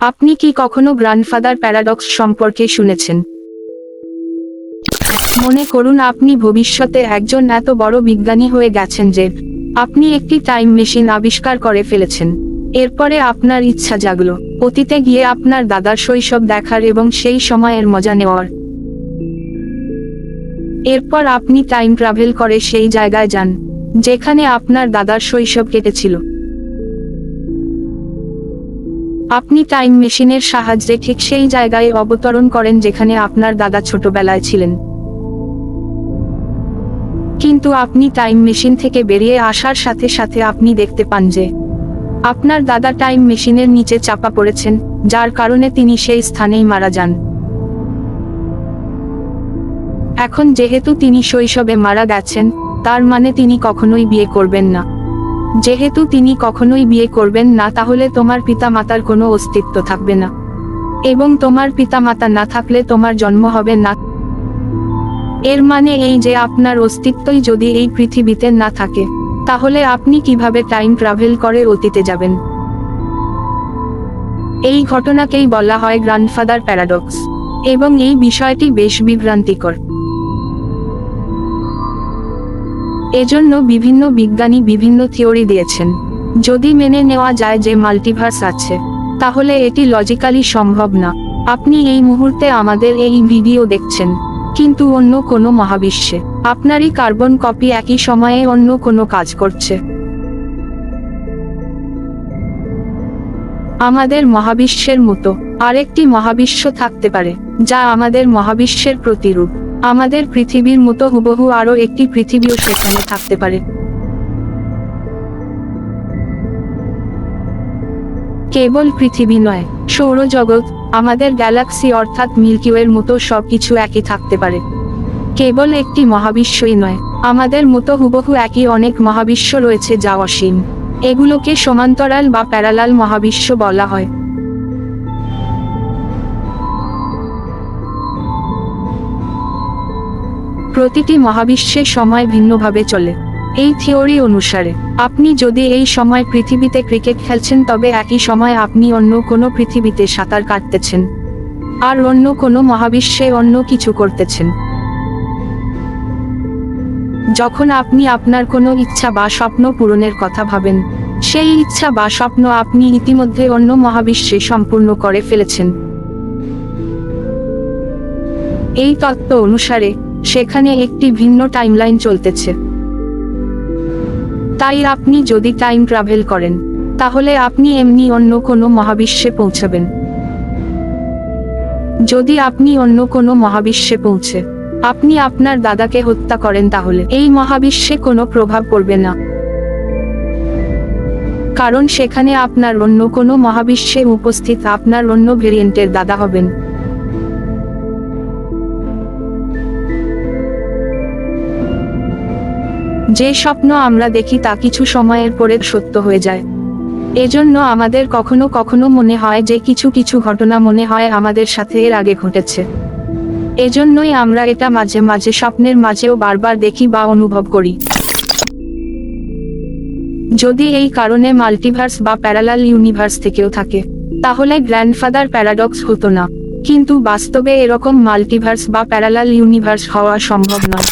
আপনি কি কখনো গ্র্যান্ডফাদার প্যারাডক্স সম্পর্কে শুনেছেন? মনে করুন আপনি ভবিষ্যতে একজন এত বড় বিজ্ঞানী হয়ে গেছেন যে আপনি একটি টাইম মেশিন আবিষ্কার করে ফেলেছেন। এরপরে আপনার ইচ্ছা জাগলো অতীতে গিয়ে আপনার দাদার শৈশব দেখার এবং সেই সময়ের মজা নেওয়ার। এরপর আপনি টাইম ট্রাভেল করে সেই জায়গায় যান যেখানে আপনার দাদার শৈশব কেটেছিল। আপনি টাইম মেশিনের সাহায্যে ঠিক সেই জায়গায় অবতরণ করেন যেখানে আপনার দাদা ছোটবেলায় ছিলেন। কিন্তু আপনি টাইম মেশিন থেকে বেরিয়ে আসার সাথে সাথে আপনি দেখতে পান যে আপনার দাদা টাইম মেশিনের নিচে চাপা পড়েছেন, যার কারণে তিনি সেই স্থানেই মারা যান। এখন যেহেতু তিনি শৈশবে মারা গেছেন, তার মানে তিনি কখনোই বিয়ে করবেন না। যেহেতু তিনি কখনোই বিয়ে করবেন না, তাহলে তোমার পিতামাতার কোনো অস্তিত্ব থাকবে না, এবং তোমার পিতামাতা না থাকলে তোমার জন্ম হবে না। এর মানে এই যে আপনার অস্তিত্বই যদি এই পৃথিবীতে না থাকে, তাহলে আপনি কিভাবে টাইম ট্রাভেল করে অতীতে যাবেন? এই ঘটনাকেই বলা হয় গ্র্যান্ডফাদার প্যারাডক্স, এবং এই বিষয়টি বেশ বিভ্রান্তিকর। এজন্য বিভিন্ন বিজ্ঞানী বিভিন্ন থিওরি দিয়েছেন। যদি মেনে নেওয়া যায় যে মাল্টিভার্স আছে, তাহলে এটি লজিক্যালি সম্ভব না। আপনি এই মুহূর্তে আমাদের এই ভিডিও দেখছেন, কিন্তু অন্য কোনো মহাবিশ্বে আপনারই কার্বন কপি একই সময়ে অন্য কোনো কাজ করছে। আমাদের মহাবিশ্বের মতো আরেকটি মহাবিশ্ব থাকতে পারে, যা আমাদের মহাবিশ্বের প্রতিরূপ। আমাদের পৃথিবীর মতো হুবহু আরও একটি পৃথিবীও সেখানে থাকতে পারে। কেবল পৃথিবী নয়, সৌরজগৎ, আমাদের গ্যালাক্সি অর্থাৎ মিল্কিওয়ের মতো সবকিছু একই থাকতে পারে। কেবল একটি মহাবিশ্বই নয়, আমাদের মতো হুবহু একই অনেক মহাবিশ্ব রয়েছে যা অসীম। এগুলোকে সমান্তরাল বা প্যারালাল মহাবিশ্ব বলা হয়। প্রতিটি মহাবিশ্বে সময় ভিন্নভাবে চলে। এই থিওরি অনুসারে আপনি যদি এই সময় পৃথিবীতে ক্রিকেট খেলছেন, তবে একই সময় আপনি অন্য কোনো পৃথিবীতে সাঁতার কাটতেছেন, আর অন্য কোনো মহাবিশ্বে অন্য কিছু করতেছেন। যখন আপনি আপনার কোনো ইচ্ছা বা স্বপ্ন পূরণের কথা ভাবেন, সেই ইচ্ছা বা স্বপ্ন আপনি ইতিমধ্যে অন্য মহাবিশ্বে সম্পূর্ণ করে ফেলেছেন। এই তত্ত্ব অনুসারে সেখানে একটি ভিন্ন টাইমলাইন চলতেছে। তাই আপনি যদি টাইম ট্রাভেল করেন, তাহলে আপনি এমনি অন্য কোনো মহাবিশ্বে পৌঁছাবেন। যদি আপনি অন্য কোনো মহাবিশ্বে পৌঁছে আপনি আপনার দাদাকে হত্যা করেন, তাহলে এই মহাবিশ্বে কোনো প্রভাব পড়বে না, কারণ সেখানে আপনার অন্য কোনো মহাবিশ্বে উপস্থিত আপনার অন্য ভেরিয়েন্টের দাদা হবেন। যে স্বপ্ন আমরা দেখি তা কিছু সময়ের পরে সত্য হয়ে যায়। এজন্য আমাদের কখনো কখনো মনে হয় যে কিছু কিছু ঘটনা মনে হয় আমাদের সাথে এর আগে ঘটেছে। এজন্যই আমরা এটা মাঝে মাঝে স্বপ্নের মাঝেও বারবার দেখি বা অনুভব করি। যদি এই কারণে মাল্টিভার্স বা প্যারালাল ইউনিভার্স থেকেও থাকে, তাহলে গ্র্যান্ডফাদার প্যারাডক্স হতো না। কিন্তু বাস্তবে এরকম মাল্টিভার্স বা প্যারালাল ইউনিভার্স হওয়া সম্ভব নয়।